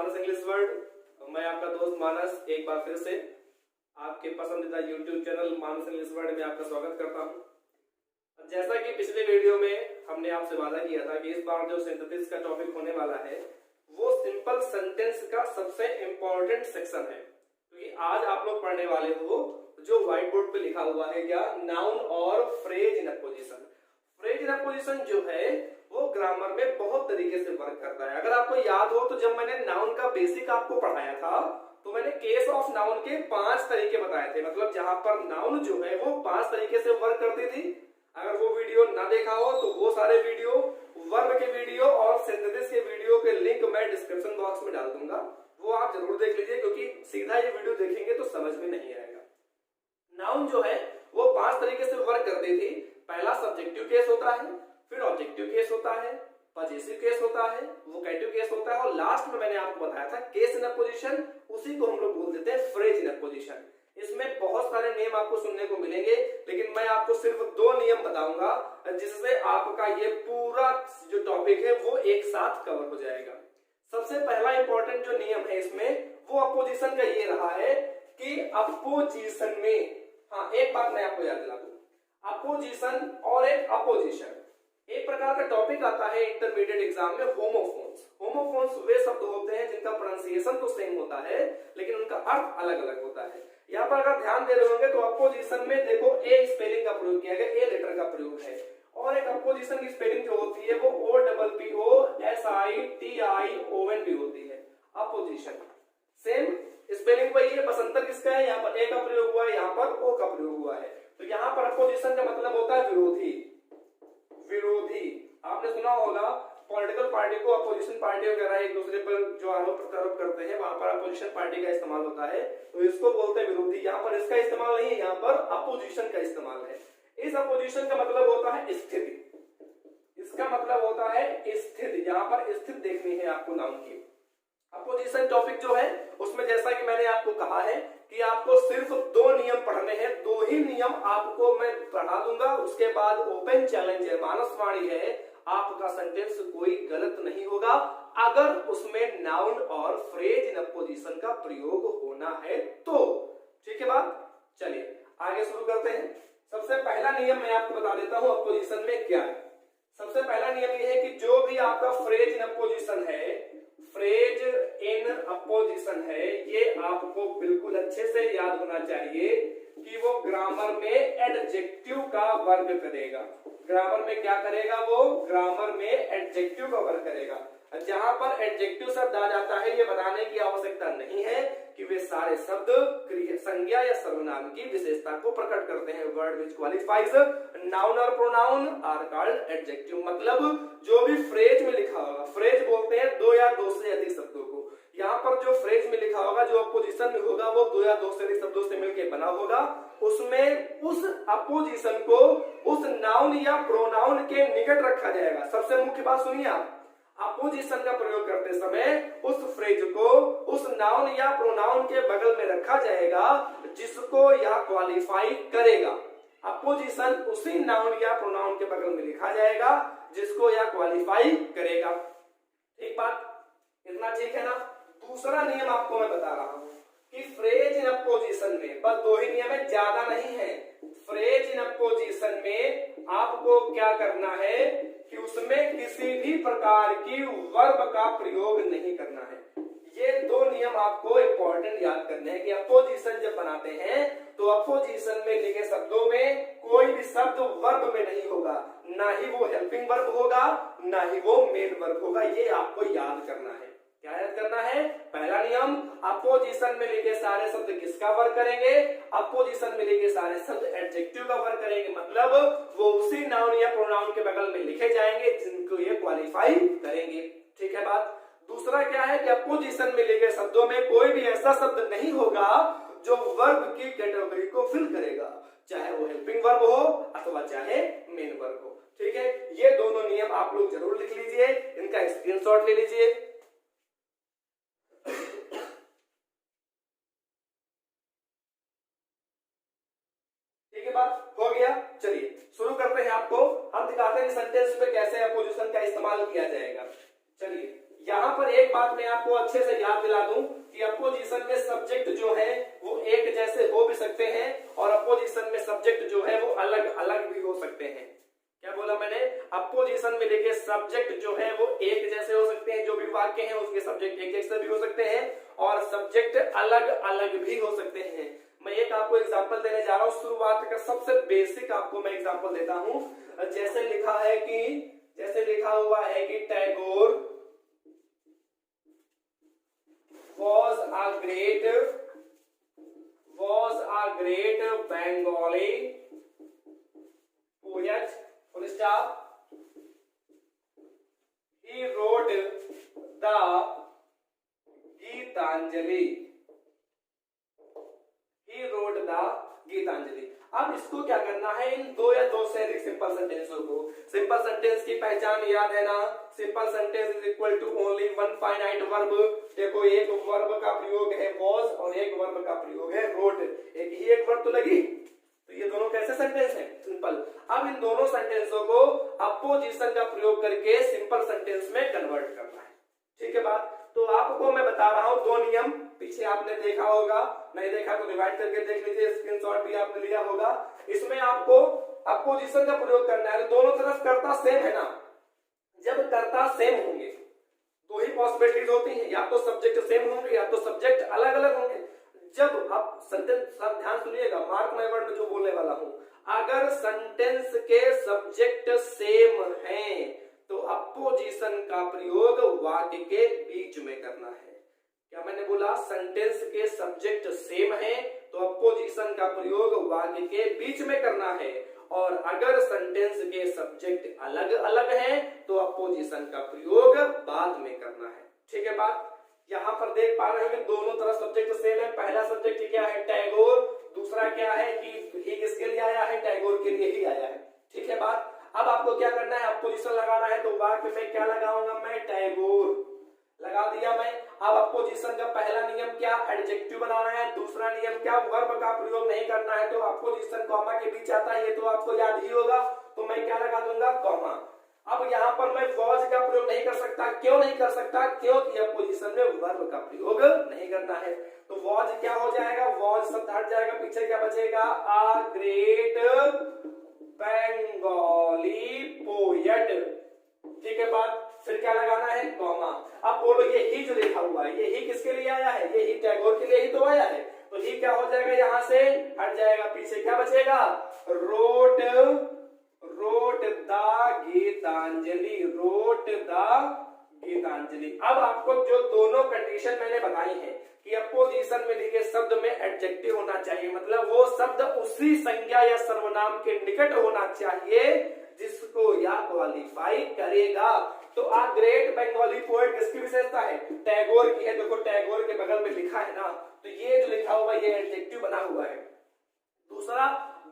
मानस English word. मैं आपका दोस्त मानस एक बार फिर से आपके पसंदीदा YouTube चैनल मानस इंग्लिश वर्ड में आपका स्वागत करता हूं। जैसा कि पिछले वीडियो में हमने आपसे वादा किया था कि इस बार जो सिंथेसिस का टॉपिक होने वाला है वो सिंपल सेंटेंस का सबसे इंपॉर्टेंट सेक्शन है, क्योंकि आज आप लोग पढ़ने वाले हो जो व्हाइट बोर्ड पे लिखा हुआ है क्या, नाउन और phrase in opposition. Phrase in opposition जो है वो ग्रामर में बहुत तरीके से वर्क करता है। अगर आपको याद हो तो जब मैंने नाउन का बेसिक आपको पढ़ाया था तो मैंने केस ऑफ नाउन के 5 तरीके बताए थे, मतलब जहां पर नाउन जो है वो 5 तरीके से वर्क करती थी। अगर वो वीडियो ना देखा हो तो वो सारे वीडियो, वर्ब के वीडियो और सिंथेसिस के वीडियो के लिंक मैं डिस्क्रिप्शन बॉक्स में डाल दूंगा, वो आप जरूर देख लीजिए, क्योंकि सीधा ये वीडियो देखेंगे तो समझ में नहीं आएगा। नाउन जो है वो 5 तरीके से वर्क करती थी। पहला सब्जेक्टिव केस होता है, फिर ऑब्जेक्टिव केस होता है, पजेसिव केस होता है, वोकेटिव केस होता है और लास्ट में मैंने आपको बताया था केस इन अपोजिशन, उसी को हम लोग बोल देते हैं फ्रेज इन अपोजिशन। इसमें बहुत सारे नियम आपको सुनने को मिलेंगे, लेकिन मैं आपको सिर्फ 2 नियम बताऊंगा जिससे आपका ये पूरा जो टॉपिक है वो एक साथ कवर हो जाएगा। सबसे पहला इंपॉर्टेंट जो नियम है इसमें वो अपोजिशन का ये रहा है कि अपोजिशन में, हाँ एक बात मैं आपको याद दिला दूं, अपोजिशन और एक अपोजिशन, एक प्रकार का टॉपिक आता है इंटरमीडिएट एग्जाम में, होमोफोन्स। होमोफोन्स वे शब्द होते हैं जिनका प्रोनाउंसिएशन तो सेम होता है लेकिन उनका अर्थ अलग अलग होता है। यहाँ पर अगर ध्यान दे रहे होंगे तो अपोजिशन में देखो ए स्पेलिंग का प्रयोग किया गया, ए लेटर का प्रयोग है, और एक अपोजिशन की स्पेलिंग जो होती है वो OPPOSITION भी होती है। अपोजिशन सेम स्पेलिंग वही है, बस अंतर किसका है, यहाँ पर ए का प्रयोग हुआ है, यहाँ पर ओ का प्रयोग हुआ है। तो यहाँ पर अपोजिशन का मतलब होता है विरोधी। विरोधी आपने सुना होगा, पॉलिटिकल पार्टी को अपोजिशन पार्टी वगैरह एक दूसरे पर जो आरोप प्रत्यारोप करते हैं वहां पर अपोजिशन पार्टी का इस्तेमाल होता है, तो इसको बोलते हैं विरोधी। यहाँ पर इसका इस्तेमाल नहीं है, यहाँ पर अपोजिशन का इस्तेमाल है। इस अपोजिशन का मतलब होता है स्थिति, इसका मतलब होता है स्थिति, यहाँ पर स्थिति देखनी है आपको नाउन की। अपोजिशन टॉपिक जो है उसमें जैसा कि मैंने आपको कहा है कि आपको सिर्फ 2 नियम पढ़ने हैं, 2 ही नियम आपको मैं पढ़ा दूंगा, उसके बाद ओपन चैलेंज है, मानसवाणी है, आपका सेंटेंस कोई गलत नहीं होगा अगर उसमें नाउन और फ्रेज इन अपोजिशन का प्रयोग होना है तो। ठीक है बात, चलिए आगे शुरू करते हैं। सबसे पहला नियम मैं आपको बता देता हूं अपोजिशन में क्या है। सबसे पहला नियम यह है कि जो भी आपका फ्रेज इन अपोजिशन है, फ्रेज इन अपोजिशन है, ये आपको बिल्कुल अच्छे से याद होना चाहिए कि वो ग्रामर में एडजेक्टिव का वर्क करेगा। ग्रामर में क्या करेगा, वो ग्रामर में एडजेक्टिव का वर्क करेगा। जहां पर एडजेक्टिव शब्द आ जाता है ये बताने की आवश्यकता नहीं है कि वे सारे शब्द संज्ञा या सर्वनाम की विशेषता को प्रकट करते हैं। वर्ड विच क्वालिफाइज नाउन और प्रोनाउन आर कॉल्ड एडजेक्टिव। मतलब जो भी फ्रेज में लिखा होगा, फ्रेज बोलते हैं 2 या 2 से अधिक शब्दों को, यहाँ पर जो फ्रेज में लिखा होगा, जो अपोजिशन में होगा वो 2 या 2 से अधिक शब्दों से मिलकर बना होगा, उसमें उस अपोजिशन को उस नाउन या प्रोनाउन के निकट रखा जाएगा। सबसे मुख्य बात सुनिए आप, अपोजिशन का प्रयोग करते समय उस फ्रेज को उस नाउन या प्रोनाउन के बगल में रखा जाएगा जिसको यह क्वालिफाई करेगा। अपोजिशन उसी नाउन या प्रोनाउन के बगल में लिखा जाएगा जिसको यह क्वालिफाई करेगा। एक बात, इतना ठीक है ना। दूसरा नियम आपको मैं बता रहा हूं कि फ्रेज इन अपोजिशन में बस 2 ही नियम है, ज्यादा नहीं है। फ्रेज इन अपोजिशन में आपको क्या करना है कि उसमें किसी भी प्रकार की वर्ब का प्रयोग नहीं करना है। ये 2 नियम आपको इंपॉर्टेंट याद करने हैं कि अपोजिशन जब बनाते हैं तो अपोजिशन में लिखे शब्दों में कोई भी शब्द वर्ब में नहीं होगा, ना ही वो हेल्पिंग वर्ब होगा, ना ही वो मेन वर्ब होगा। ये आपको याद करना है। क्या याद करना है? पहला नियम, अपोजिशन में लिखे सारे शब्द किसका वर्क करेंगे? अपोजिशन में लिखे सारे शब्द एडजेक्टिव का वर्क करेंगे, मतलब वो उसी नाउन या प्रोनाउन के बगल में लिखे जाएंगे जिनको ये क्वालिफाई करेंगे। ठीक है बात। दूसरा क्या है कि अपोजिशन में लिखे शब्दों में कोई भी ऐसा शब्द नहीं होगा जो वर्ब की कैटेगरी को फिल करेगा, चाहे वो हेल्पिंग वर्ब हो अथवा चाहे मेन वर्ब हो। ठीक है, ये दोनों नियम आप लोग जरूर लिख लीजिए, इनका स्क्रीनशॉट ले लीजिए। ठीक है, बात हो गया। चलिए शुरू करते हैं। आपको हम दिखाते हैं सेंटेंस में कैसे अपोजिशन का इस्तेमाल किया जाएगा। चलिए यहाँ पर एक बात मैं आपको अच्छे से याद दिला दूं कि अपोजिशन में सब्जेक्ट जो है वो एक जैसे हो भी सकते हैं और अपोजिशन में सब्जेक्ट जो है वो अलग अलग भी हो सकते हैं। क्या बोला मैंने? अपोजिशन में देखिए सब्जेक्ट जो है वो एक जैसे हो सकते हैं, जो भी वाक्य हैं उसके सब्जेक्ट एक जैसे भी हो सकते हैं और सब्जेक्ट अलग अलग भी हो सकते हैं। मैं एक आपको एग्जांपल देने जा रहा हूं, शुरुआत का सबसे बेसिक आपको मैं एग्जांपल देता हूं। जैसे लिखा हुआ है कि Tagore was a great Bengali poet, full stop. He wrote the Geetanjali. अब इसको क्या करना है, इन दो या दो से अधिक सिंपल सेंटेंसों को, सिंपल सेंटेंस की पहचान याद है ना, simple sentence is equal to only one finite verb. देखो एक वर्ब का प्रयोग है was और एक वर्ब का प्रयोग है wrote, एक वर्ब तो लगी, तो ये दोनों कैसे सेंटेंस हैं? सिंपल। अब इन दोनों सेंटेंसों को अपोजिशन का प्रयोग करके सिंपल सेंटेंस में कन्वर्ट करना है। ठीक है बात? तो आपको मैं बता रहा हूं दो नियम, पीछे आपने देखा होगा, नहीं देखा तो रिवाइंड करके देख लीजिए, स्क्रीनशॉट भी आपने लिया होगा। इसमें आपको अपोजिशन का प्रयोग करना है, दोनों तरफ कर्ता सेम है ना। जब कर्ता सेम होंगे दो ही पॉसिबिलिटीज होती हैं, या तो सब्जेक्ट सेम होंगे या तो सब्जेक्ट अलग अलग होंगे। जब आप सेंटेंस, ध्यान सुनिएगा, मार्क माय वर्ड में जो बोलने वाला हूं, अगर सेंटेंस के सब्जेक्ट सेम हैं तो अपोजिशन का प्रयोग वाक्य के बीच में करना है। क्या मैंने बोला? सेंटेंस के सब्जेक्ट सेम है तो अपोजिशन का प्रयोग वाक्य के बीच में करना है, और अगर सेंटेंस के सब्जेक्ट अलग अलग हैं तो अपोजिशन का प्रयोग बाद में करना है। ठीक है बात? यहां पर देख पा रहे हैं दोनों तरफ सब्जेक्ट सेम है। पहला सब्जेक्ट क्या है? टैगोर। दूसरा क्या है कि ही किसके लिए आया है? टैगोर के लिए ही आया है। ठीक है बात? अब आपको क्या करना है? अपोजिशन लगाना है, तो वाक्य में क्या लगाऊंगा मैं? टैगोर लगा दिया मैं। अब अपोजिशन का पहला नियम क्या? एडजेक्टिव बनाना है। दूसरा नियम क्या? वर्ब का प्रयोग नहीं करना है, तो अपोजिशन कॉमा के बीच आता है, ये तो आपको याद ही होगा, तो मैं क्या लगा दूंगा? कॉमा। अब यहाँ पर मैं was का प्रयोग नहीं कर सकता। क्यों नहीं कर सकता? क्योंकि अपोजिशन में वर्ब का प्रयोग नहीं करना है। तो was क्या हो जाएगा? was शब्द हट जाएगा, पीछे क्या बचेगा? a great Bengali poet। ठीक है बात? फिर क्या लगाना है? कॉमा। अब बोलो ये ही जो लिखा हुआ है, ये ही किसके लिए आया है? ये ही टैगोर के लिए ही तो आया है, तो ही क्या हो जाएगा? यहां से हट जाएगा, पीछे क्या बचेगा? Wrote the Gitanjali, wrote the Gitanjali. अब आपको जो दोनों कंडीशन मैंने बताई है कि अपोजिशन में लिखे शब्द में एडजेक्टिव होना चाहिए, मतलब वो शब्द उसी संज्ञा या सर्वनाम के निकट होना चाहिए जिसको या क्वालिफाई करेगा। तो आ ग्रेट बंगाली पोएट किसकी विशेषता है? टैगोर की है। देखो टैगोर के बगल में लिखा है ना, तो ये जो लिखा हुआ ये एडजेक्टिव बना हुआ है।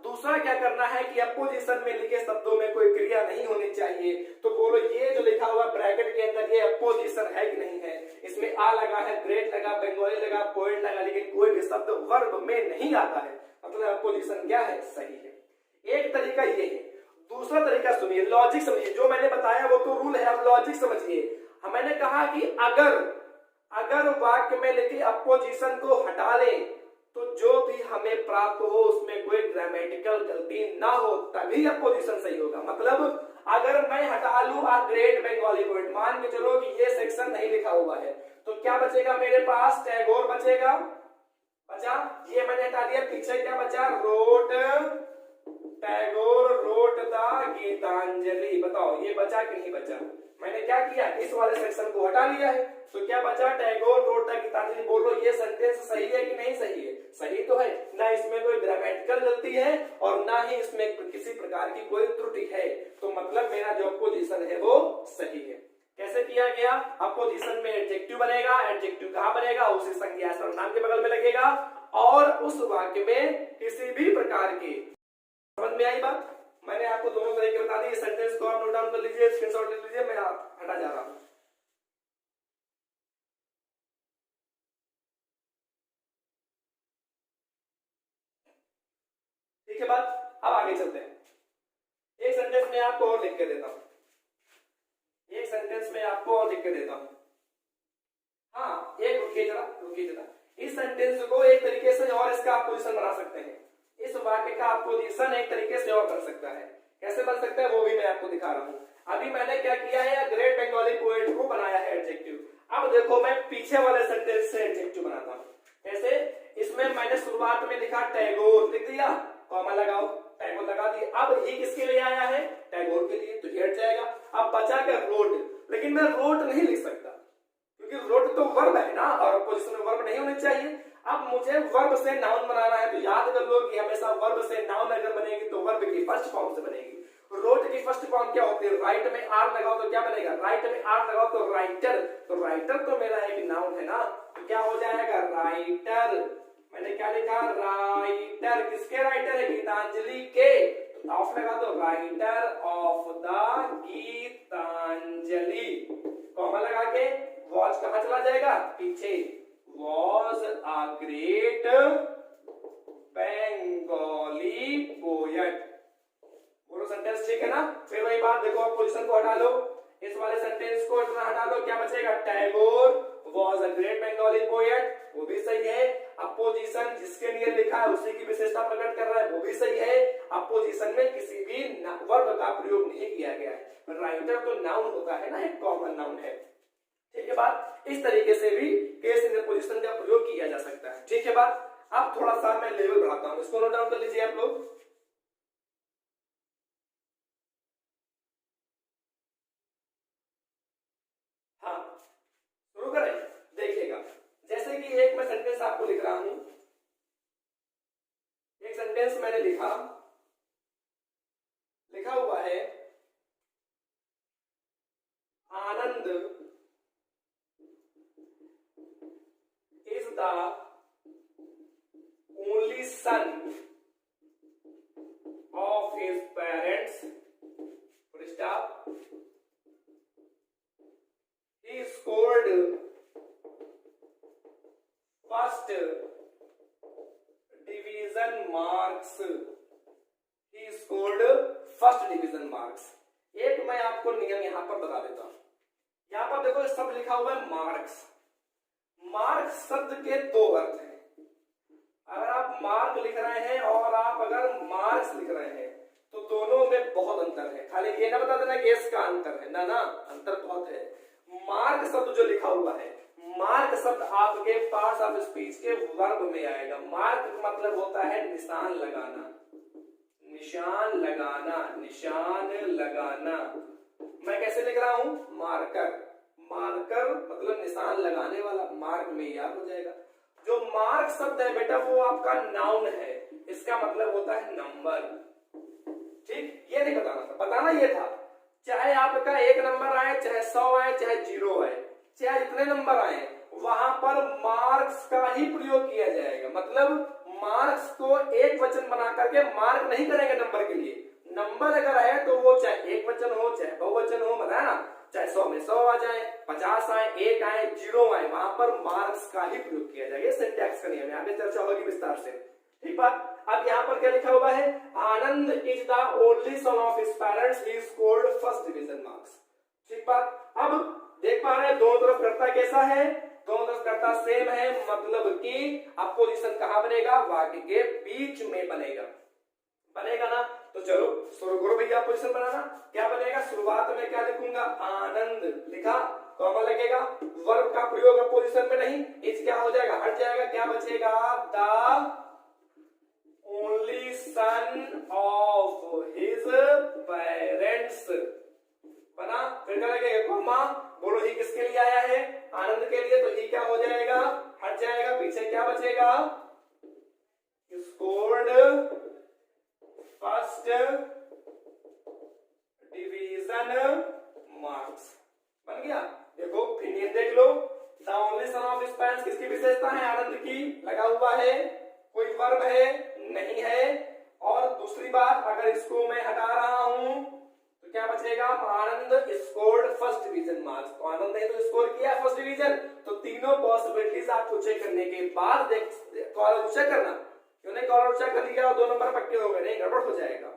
दूसरा क्या करना है कि अपोजिशन में लिखे शब्दों में कोई क्रिया नहीं होनी चाहिए। तो बोलो ये जो लिखा हुआ ब्रैकेट के अंदर ये अपोजिशन है कि नहीं है? इसमें आ लगा है, ग्रेट लगा, बंगाली लगा, पोएट लगा, लेकिन कोई भी शब्द वर्ब में नहीं आता है, मतलब अपोजिशन क्या है? सही है। एक तरीका ये है। दूसरा तरीका सुनिए, लॉजिक समझिए, जो मैंने बताया वो तो रूल है, अब लॉजिक समझिए। मैंने कहा कि अगर वाक्य में लिखी अपोजिशन को हटा लें तो जो भी हमें प्राप्त हो उसमें कोई ग्रामेटिकल गलती ना हो, तभी अपोजिशन सही होगा। मतलब अगर मैं हटा लूं आ ग्रेट बंगाली पोएट, मान के चलो कि ये सेक्शन नहीं लिखा हुआ है, तो क्या बचेगा मेरे पास? टैगोर बचेगा, बचा, ये मैंने हटा दिया, पीछे क्या बचा? Wrote Tagore wrote the Gitanjali. बताओ ये बचा कि नहीं बचा? मैंने क्या किया? इस वाले सेक्शन को हटा लिया है, तो क्या बचा? Tagore wrote the Gitanjali. बोलो ये सेंटेंस सही है कि नहीं सही है? सही तो है ना, इसमें कोई ग्रामेटिकल गलती है और ना ही इसमें किसी प्रकार की कोई त्रुटि है, तो मतलब मेरा जो अपोजिशन है वो सही है। कैसे किया गया? अपोजिशन में एडजेक्टिव बनेगा, एडजेक्टिव कहां बनेगा? उसी संज्ञा सर्वनाम के बगल में लगेगा, और उस वाक्य में किसी भी प्रकार की, समझ में आई बात? मैंने आपको दोनों तरीके बता दिए। सेंटेंस को आप नोट डाउन कर लीजिए, स्क्रीनशॉट ले लीजिए, मैं हटा जा रहा हूं। ठीक है बात? अब आगे चलते हैं। एक सेंटेंस में आपको और लिख के देता हूं, एक सेंटेंस में आपको और लिख के देता हूं। रुकिए जरा। इस सेंटेंस को एक तरीके से और इसका आप पोजीशन बना सकते हैं, इस वाक्य का आप पोजीशन एक तरीके से और कर सकता है। कैसे बन सकता है वो भी मैं आपको दिखा रहा हूं। अभी मैंने क्या किया है, ग्रेट बंगाली पोएट को बनाया है एडजेक्टिव। अब देखो मैं पीछे वाले सेंटेंस से एडजेक्टिव बनाता हूं। कैसे, इसमें मैंने शुरुआत में लिखा टैगोर, लिख दिया, कॉमा लगाओ, टैगोर लगा दिया। अब ये किसके लिए आया है, टैगोर के लिए, तो ये हट जाएगा। अब बचा क्या, रोड, लेकिन मैं रोड नहीं लिख सकता क्योंकि रोड तो वर्ब है ना, और पोजीशन में वर्ब नहीं होनी चाहिए। अब मुझे वर्ब से नाउन बनाना है, तो याद कर लो कि हमेशा वर्ब से नाउन अगर बनेगी तो वर्ब की फर्स्ट फॉर्म से बनेगी। रोड की फर्स्ट फॉर्म क्या होती है, राइट में आर लगाओ तो क्या बनेगा, राइट में आर लगाओ तो राइटर, तो राइटर तो मेरा एक नाउन है ना, तो क्या हो जाएगा, राइटर। मैंने क्या लिखा, राइटर, किसके राइटर है, गीतांजलि के, तो ऑफ लगा दो, writer of the Gitanjali, comma लगा के वॉज कहां चला जाएगा, पीछे, was a great Bengali poet. बोलो सेंटेंस ठीक है ना। फिर वही बात देखो, आप पोजीशन को हटा लो, इस वाले सेंटेंस को इतना हटा लो, क्या बचेगा, Tagore was a great Bengali poet, वो भी सही है। अपोजिशन जिसके लिए लिखा है उसी की विशेषता प्रकट कर रहा है, वो भी सही है। अपोजिशन में किसी भी वर्ब का प्रयोग नहीं किया गया है। राइटर तो नाउन होता है ना, एक कॉमन नाउन है। ठीक है बात, इस तरीके से भी केस इन पोजीशन का प्रयोग किया जा सकता है। ठीक है बात। अब थोड़ा सा मैं लेवल बढ़ाता हूं, इसको नोट डाउन कर लीजिए आप लोग। शुरू करें, देखिएगा, जैसे कि एक मैं सेंटेंस आपको लिख रहा हूं, एक सेंटेंस मैंने लिखा हुआ है, Anand is the only son of his parents, full stop, he scored first division marks, he scored first division marks। एक मैं आपको नियम यहां पर बता देता हूं, यहां पर देखो शब्द लिखा हुआ है मार्क्स। मार्क्स शब्द के दो अर्थ हैं। अगर आप मार्क लिख रहे हैं और आप अगर मार्क्स लिख रहे हैं तो दोनों में बहुत अंतर है। खाली ये ना बता देना कि इसका अंतर है, ना ना, अंतर बहुत है। मार्क शब्द जो लिखा हुआ है, मार्क शब्द आपके पार्ट्स ऑफ स्पीच के वर्ब में आएगा। मार्क मतलब होता है निशान लगाना, निशान लगाना, निशान लगाना। मैं कैसे लिख रहा हूं, मार्कर, मार्कर मतलब निशान लगाने वाला, मार्क में याद हो जाएगा। जो मार्क शब्द है बेटा वो आपका नाउन है, इसका मतलब होता है नंबर। ठीक, ये नहीं बताना था, बताना ये था, चाहे आपका 1 नंबर आए, चाहे 100 आए, चाहे 0 आए, चाहे जितने नंबर आए, वहां पर मार्क्स का ही प्रयोग किया जाएगा। मतलब मार्क्स को एक वचन बना करके मार्क नहीं करेंगे नंबर के लिए। नंबर अगर है तो वो चाहे एक वचन हो, चाहे बहुवचन हो, बताया ना, चाहे 100 में 100 आ जाए, 50 आए, 1 आए, 0 आए, वहां पर मार्क्स का ही प्रयोग किया जाएगा। सिंटैक्स का नियम है, आगे चर्चा होगी विस्तार से। ठीक बात। अब यहाँ पर क्या लिखा हुआ है, Anand is the only son of his parents, he scored first division marks. ठीक बात। अब देख पा रहे हैं दोनों तरफ कर्ता कैसा है, दोनों तरफ कर्ता सेम है, मतलब कि अपोजिशन कहां बनेगा, वाक्य के बीच में बनेगा, बनेगा ना। तो चलो शुरू करो भैया अपोजिशन बनाना। क्या बनेगा, शुरुआत में क्या लिखूंगा, आनंद लिखा, कॉमा लगेगा, वर्ब का प्रयोग अपोजिशन में नहीं, इस क्या हो जाएगा, हट जाएगा, क्या बचेगा, the only son of his parents बना। फिर क्या लगेगा, कॉमा, बोलो ही किसके लिए आया है, आनंद के लिए, तो ही क्या हो जाएगा, हट जाएगा, पीछे क्या बचेगा, स्कोर्ड फर्स्ट डिवीजन मार्क्स, बन गया। देखो फिर ये देख लो, the only son of his parents किसकी विशेषता है, आनंद की, लगा हुआ है, कोई वर्ब है नहीं है। और दूसरी बात, अगर इसको मैं हटा रहा हूं तो क्या बचेगा, आनंद स्कोर्ड फर्स्ट डिवीजन मार्क्स, तो आनंद ने तो स्कोर किया फर्स्ट डिवीजन। तो तीनों पॉसिबिलिटीज आपको चेक करने के बाद कॉलम ऊंचा करना, क्यों नहीं, कॉलम ऊंचा कर लिया और 2 नंबर पक्के हो गए, नहीं गड़बड़ हो जाएगा।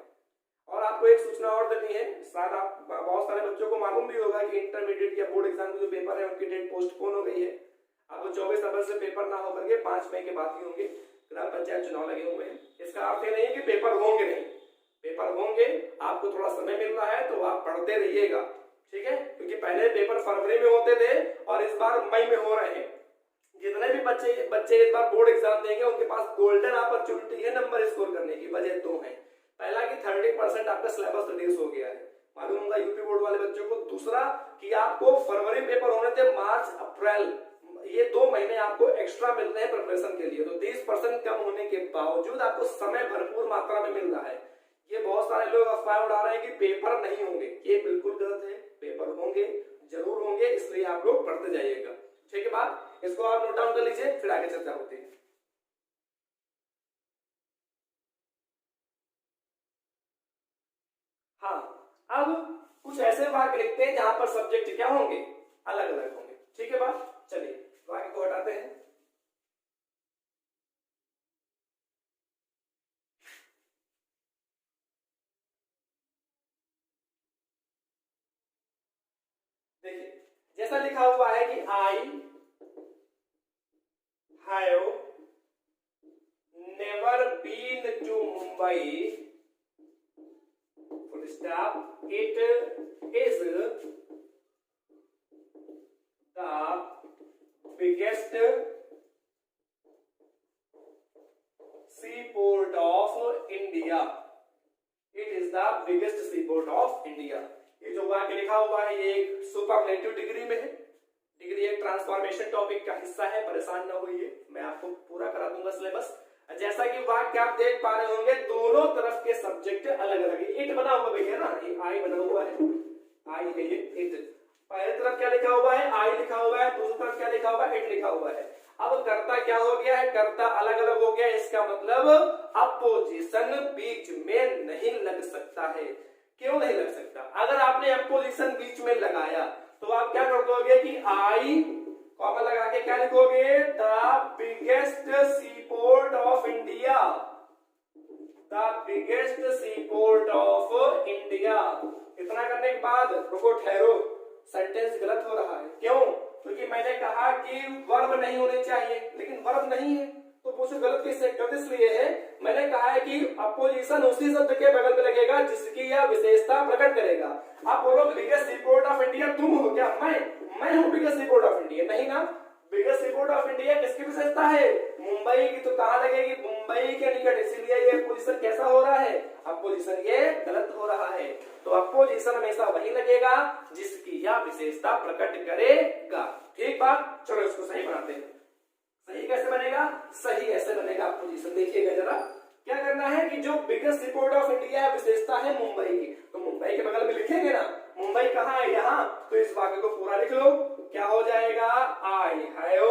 और आपको एक सूचना और देनी है, शायद आप बहुत सारे बच्चों को मालूम भी होगा कि इंटरमीडिएट या बोर्ड एग्जाम के जो पेपर है उनकी डेट पोस्टपोन हो गई है। अब अब 24 अप्रैल से पेपर ना होकर के 5 मई के बाद ही होंगे, ग्राम पंचायत चुनाव लगे हुए हैं। इसका अर्थ ये नहीं है कि पेपर होंगे नहीं, पेपर होंगे, आपको थोड़ा समय मिल रहा है तो आप पढ़ते रहिएगा, ठीक है, क्योंकि पहले पेपर फरवरी में होते थे और इस बार मई में हो रहे हैं। जितने भी बच्चे इस बार बोर्ड एग्जाम देंगे उनके पास गोल्डन अपॉर्चुनिटी है नंबर स्कोर करने की। वजह दो है, पहला कि 30% आपका सिलेबस रिड्यूस हो गया है, मालूम होगा यूपी बोर्ड वाले बच्चों को। दूसरा कि आपको फरवरी में पेपर होने थे, मार्च अप्रैल, ये 2 महीने आपको एक्स्ट्रा मिल रहे हैं प्रिपरेशन के लिए, तो 30% कम होने के बावजूद आपको समय भरपूर मात्रा में मिल रहा है। ये बहुत सारे लोग अफवाह उड़ा रहे हैं कि पेपर नहीं होंगे, ये बिल्कुल गलत है, पेपर होंगे, जरूर होंगे, इसलिए आप लोग पढ़ते जाइएगा, ठीक है बात। इसको आप नोट डाउन कर लीजिए, फिर आगे चर्चा होती है। हाँ, अब कुछ ऐसे वाक्य लिखते हैं जहां पर सब्जेक्ट क्या होंगे, अलग अलग होंगे, ठीक है बात। चलिए वाक्य को हटाते हैं। देखिए जैसा लिखा हुआ है कि I have never been to Mumbai, full stop, it is the biggest seaport of India, it is the biggest seaport of India। ये जो वाक्य लिखा हुआ है ये एक सुपरलेटिव डिग्री में है, डिग्री एक ट्रांसफॉर्मेशन टॉपिक का हिस्सा है, परेशान ना होइए, मैं आपको पूरा करा दूंगा सिलेबस। जैसा कि वाक्य आप देख पा रहे होंगे दोनों तरफ के सब्जेक्ट अलग अलग है। इट बना हुआ भैया ना, ये आई बना हुआ है, आई है ये इट, पहले तरफ क्या लिखा हुआ है, आई लिखा हुआ है, दूसरी तरफ क्या लिखा हुआ है, इट लिखा हुआ है। अब कर्ता क्या हो गया है, कर्ता अलग अलग हो गया, इसका मतलब अपोजिशन बीच में नहीं लग सकता है। क्यों नहीं लग सकता? अगर आपने अपोजिशन बीच में लगाया तो आप क्या कर दोगे कि आई कॉमा लगा के क्या लिखोगे, the biggest seaport of India, the biggest seaport of India. इतना करने के बाद रुको ठहरो, सेंटेंस गलत हो रहा है। क्यों? क्योंकि मैंने कहा कि वर्ब नहीं होने चाहिए, लेकिन वर्ब नहीं है तो पूछो गलत किससे? गलत इसलिए है, मैंने कहा है कि अपोजिशन उसी शब्द के बगल में लगेगा जिसकी यह विशेषता प्रकट करेगा। आप बोलो बिगेस्ट सीपोर्ट ऑफ इंडिया, तुम हो क्या? मैं हूं बिगेस्ट सीपोर्ट ऑफ इंडिया? नहीं ना, बिगेस्ट सीपोर्ट ऑफ इंडिया किसकी विशेषता है? मुंबई की। तो कहां लगेगी? मुंबई के निकट, इसीलिए ये अपोजिशन कैसा हो रहा है? अपोजिशन ये गलत हो रहा है। तो अपोजिशन हमेशा वही लगेगा जिसकी यह विशेषता प्रकट करेगा। ठीक बात, चलो इसको सही बनाते हैं। सही कैसे बनेगा? सही ऐसे बनेगा अपोजिशन, देखिएगा जरा। क्या करना है कि जो बिगेस्ट सीपोर्ट ऑफ इंडिया विशेषता है मुंबई की, तो मुंबई के बगल में लिखेंगे ना, मुंबई कहाँ है? यहाँ। तो इस वाक्य को पूरा लिख लो, क्या हो जाएगा? I have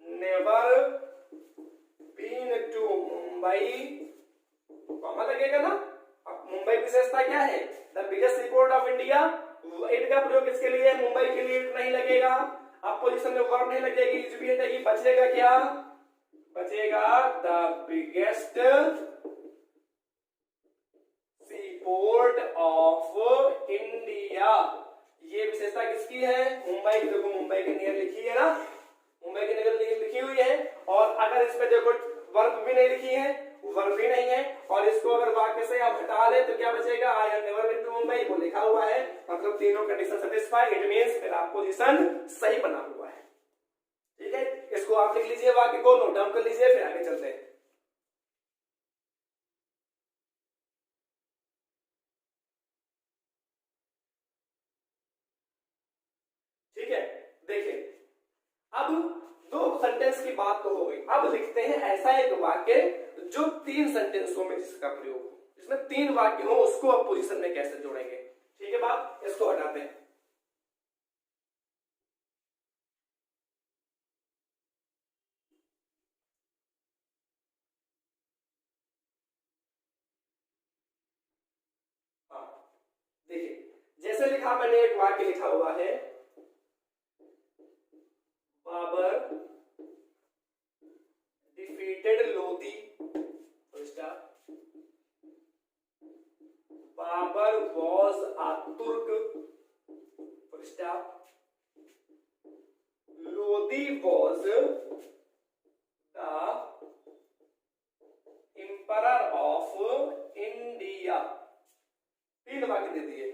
never been to Mumbai, comma लगेगा ना। अब मुंबई विशेषता क्या है? The biggest seaport of India. It का प्रयोग किसके लिए? मुंबई के लिए इट नहीं लगेगा, अपोजिशन में वर्ब नहीं लगेगी, इजबियट है, बचेगा क्या? बचेगा the biggest seaport of India. ये विशेषता किसकी है? मुंबई की। देखो मुंबई के नियर लिखी है ना, मुंबई के नियर लिखी हुई है। और अगर इसमें देखो वर्ब भी नहीं लिखी है, वर्ब भी नहीं है, और इसको अगर वाक्य से आप हटा ले तो क्या बचेगा? I have never been to Mumbai, वो लिखा हुआ है, मतलब तीनों कंडीशन सेटिस्फाई, इट मींस मेरा पोजीशन सही बना हुआ है। ठीक है, इसको आप लिख लीजिए, वाक्य को नोट डाउन कर लीजिए, फिर आगे चलते हैं। ठीक है, देखिए अब दो सेंटेंस की बात तो हो गई, अब लिखते हैं ऐसा एक वाक्य जो 3 सेंटेंसों में जिसका प्रयोग हो, इसमें 3 वाक्य हो, उसको अपोजिशन में कैसे जोड़ेंगे। ठीक है बात, इसको हटाते हैं। हाँ देखिए, जैसे लिखा मैंने, एक वाक्य लिखा हुआ है, Babur defeated Lodi, Babur was a Turk, full stop, Lodi was the emperor of India. 3 वाक्य दे दिए।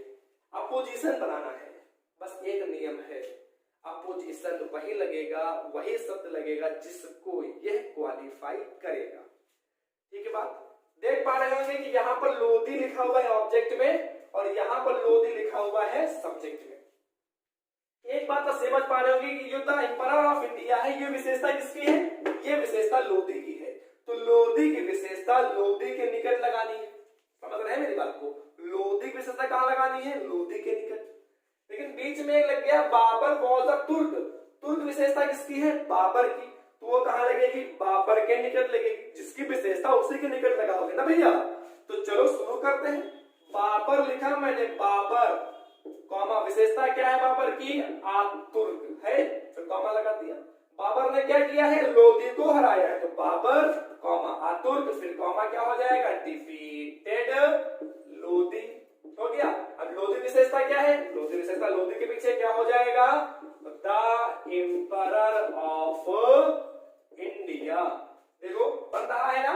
अपोजिशन बनाना है, बस एक नियम है, अपोजिशन वही लगेगा, वही शब्द लगेगा जिसको यह क्वालिफाई करेगा। ठीक है बात? देख पा रहे होंगे कि यहाँ पर लोधी लिखा हुआ है ऑब्जेक्ट में और यहाँ पर लोधी लिखा हुआ है सब्जेक्ट में। एक बात तो समझ पा रहे होंगे कि जो द एम्परर ऑफ इंडिया है, ये विशेषता किसकी है? ये विशेषता लोधी की है। तो लोधी की विशेषता लोधी के निकट लगानी है। समझ रहे हैं मेरी बात को? लोधी की विशेषता कहाँ लगानी है? लोधी के निकट। लेकिन बीच में लग गया बाबर वॉज अ तुर्क। तुर्क विशेषता किसकी है? बाबर की। तो वो कहाँ लगेगी? बाबर के निकट लगेगी। जिसकी विशेषता उसी के निकट लगाओगे ना भैया। तो चलो शुरू करते हैं। बाबर लिखा मैंने, बाबर कॉमा, विशेषता क्या है बाबर की? तुर्क है, फिर कॉमा लगा दिया। बाबर ने क्या किया है? लोधी को हराया है। तो बाबर कॉमा तुर्क, फिर कॉमा क्या हो जाएगा? डिफीटेड लोधी। हो गया। अब लोधी विशेषता क्या है? लोधी विशेषता, लोधी के पीछे क्या हो जाएगा? The emperor of India. देखो बन रहा है ना।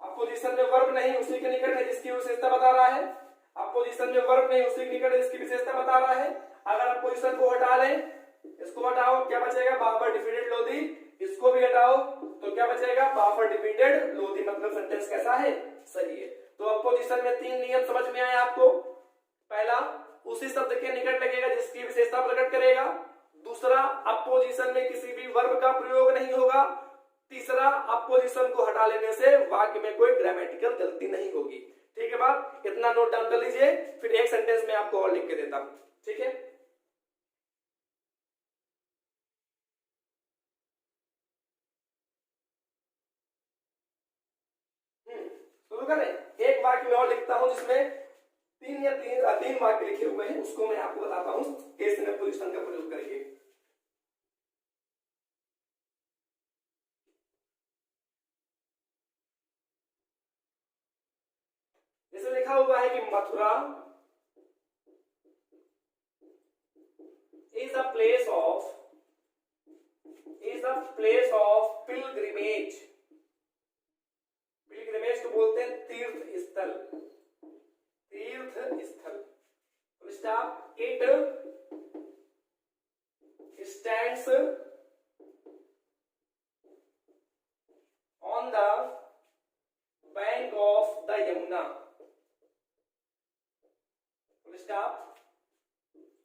अपोजिशन में वर्ब नहीं, उसी के निकट है जिसकी विशेषता बता रहा है। अपोजिशन में वर्ब नहीं, उसी के निकट है जिसकी विशेषता बता रहा है। अगर अपोजिशन को हटा लें, इसको हटाओ, क्या बचेगा? बाबर डिफीटेड लोधी। इसको भी हटाओ तो क्या बचेगा? बाबर डिफीटेड लोधी। मतलब सेंटेंस कैसा है? सही है। तो अपोजिशन में 3 नियम समझ में आए आपको। पहला, उसी शब्द के निकट लगेगा जिसकी विशेषता प्रकट करेगा। दूसरा, अपोजिशन में किसी भी वर्ब का प्रयोग नहीं होगा। तीसरा, अपोजिशन को हटा लेने से वाक्य में कोई ग्रामेटिकल गलती नहीं होगी। ठीक है बात? इतना नोट डाउन कर लीजिए, फिर एक सेंटेंस में आपको और लिख के देता हूं। ठीक है? शुरू करें। एक वाक्य में और लिखता हूं जिसमें 3 वाक्य लिखे हुए हैं, उसको मैं आपको बताता हूं केस इन पोजीशन का प्रयोग करके। जैसे लिखा हुआ है कि Mathura is a place of pilgrimage। Pilgrimage को बोलते हैं तीर्थ स्थल। तीर्थ स्थल। Stop. It stands on the bank of the Yamuna. Stop.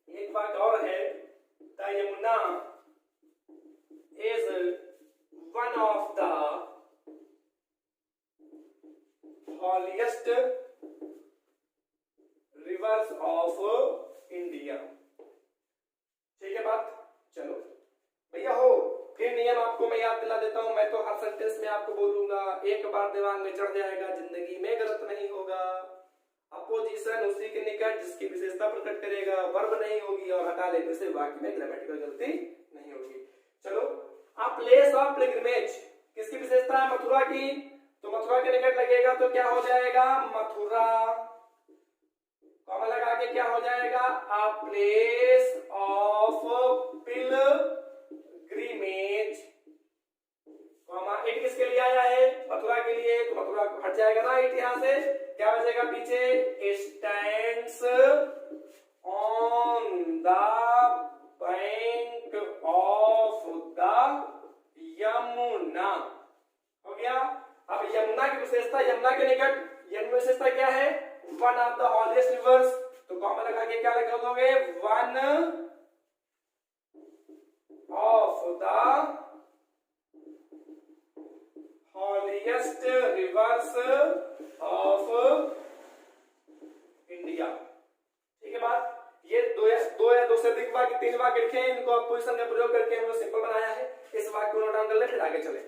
एक बात और है, the Yamuna is one of the holiest rivers of India। ठीक है बात? चलो भैया हो, फिर नियम आपको मैं याद दिला देता हूं। मैं तो हर सेंटेंस में आपको बोलूंगा, एक बार दिमाग में चढ़ जाएगा, जिंदगी में गलत नहीं होगा। अपोजिशन उसी के निकट जिसकी विशेषता प्रकट करेगा, वर्ब नहीं होगी, और हटा लेने से वाक्य में ग्रामेटिकल गलती नहीं होगी। चलो, अ प्लेस ऑफ पिलग्रिमेज किसकी विशेषता है? मथुरा की। तो मथुरा के निकट लगेगा तो क्या हो जाएगा? मथुरा। कॉमा लगा के क्या हो जाएगा? A place of pilgrimage. Comma, it किसके लिए आया है? मथुरा के लिए। तो मथुरा हट जाएगा ना इट यहां से। क्या बचेगा पीछे? Stands on the bank of the Yamuna. हो गया। अब यमुना की विशेषता, यमुना के निकट यमुना विशेषता क्या है? One of the holiest rivers. तो कॉमा लगा के क्या लिख दोगे? One of the holiest rivers of India. ठीक है बात? ये दो या दो से अधिक वाक्य, 3 वाक्य लिखे हैं, इनको आप पोजीशन का प्रयोग करके हमने सिंपल बनाया है। इस वाक्य को नोट डाउन कर ले, फिर आगे चले।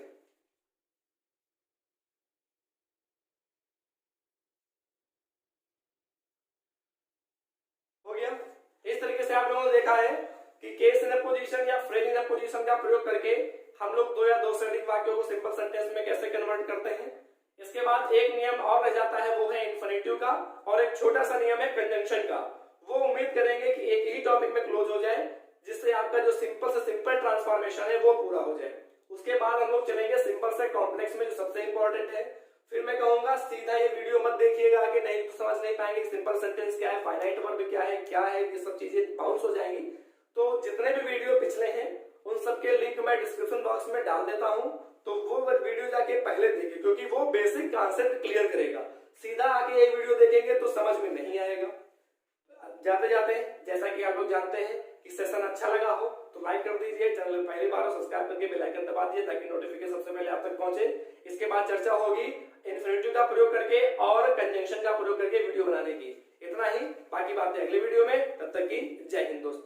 हो गया। इस तरीके से आप लोगों ने देखा है कि केस इन पोजीशन या फ्रेज इन पोजीशन का प्रयोग करके हम लोग 2 या 2 से अधिक वाक्यों को सिंपल सेंटेंस में कैसे कन्वर्ट करते हैं। इसके बाद एक नियम और रह जाता है, वो है इन्फिनिटिव का, और एक छोटा सा नियम है कंजंक्शन का। वो उम्मीद करेंगे कि एक ही टॉपिक में क्लोज हो जाए, जिससे आपका जो सिंपल से सिंपल ट्रांसफर ट्रांसफॉर्मेशन है वो पूरा हो जाए। उसके बाद हम लोग चलेंगे सिंपल से कॉम्प्लेक्स में, जो सबसे इंपॉर्टेंट है। फिर मैं कहूंगा सीधा ये वीडियो मत देखिएगा कि नहीं तो समझ नहीं पाएंगे सिंपल सेंटेंस क्या है, फाइनाइट वर्ब क्या है, ये सब चीजें बाउंस हो जाएंगी। तो जितने भी वीडियो पिछले हैं उन सब के लिंक मैं डिस्क्रिप्शन बॉक्स में डाल देता हूं, तो वो वीडियो जाके पहले देखिए, क्योंकि वो बेसिक कॉन्सेप्ट क्लियर करेगा। सीधा आके ये वीडियो देखेंगे तो समझ में नहीं आएगा। जाते जाते जैसा कि आप लोग जानते हैं कि सेशन अच्छा लगा हो तो लाइक कर दीजिए, चैनल पहली बार हो सब्सक्राइब करके बेल आइकन दबा दीजिए ताकि नोटिफिकेशन सबसे पहले आप तक पहुंचे। इसके बाद चर्चा होगी इन्फिनिटिव का प्रयोग करके और कंजंक्शन का प्रयोग करके वीडियो बनाने की। इतना ही, बाकी बातें अगले वीडियो में। तब तक की जय हिंद दोस्तों।